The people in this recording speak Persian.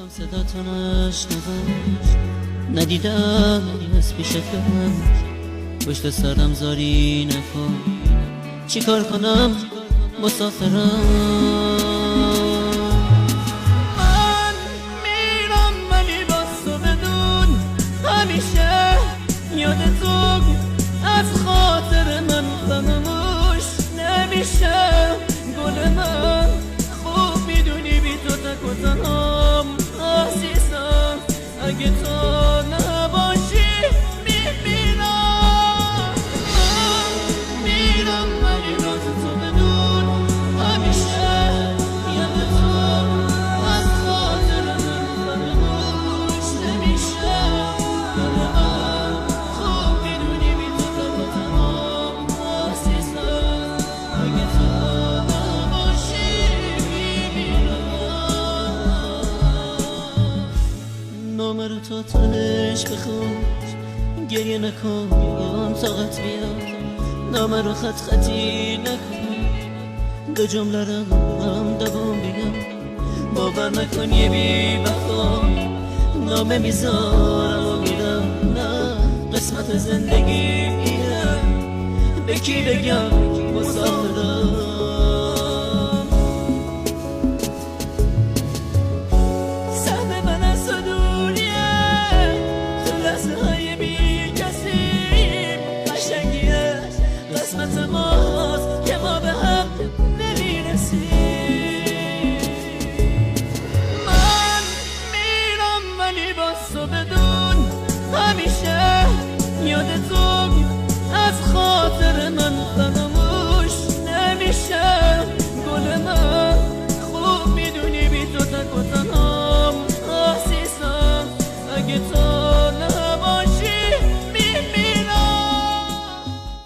رفتم صداتو نشنوم، ندیدم از پیش کم، پشت سرم زاری نکن، چی کار کنم مسافرم. من میرم ولی باز تو بدون، همیشه یادتون از خاطر من فراموش نمیشه. گل من خوب میدونی بی تو تک و تنهام عزیزم، اگه تو نباشی میمیرم. میرم ولی راز تو بدون، همیشه یادتون از خاطر من فراموش نمیشه. گل من خوب میدونی بی تو تک و تنهام عزیزم، اگه تو نباشی میمیرم. نامه رو تا تهش بخون، گریه نکن طاقت بیاد، نامه رو خط خطی نکن، دو جمله رو هم دوام بگم. باور نکن یه بی وفا نامه میذارم و میرم، نه قسمت زندگی اینه، به کی بگم مسافرم.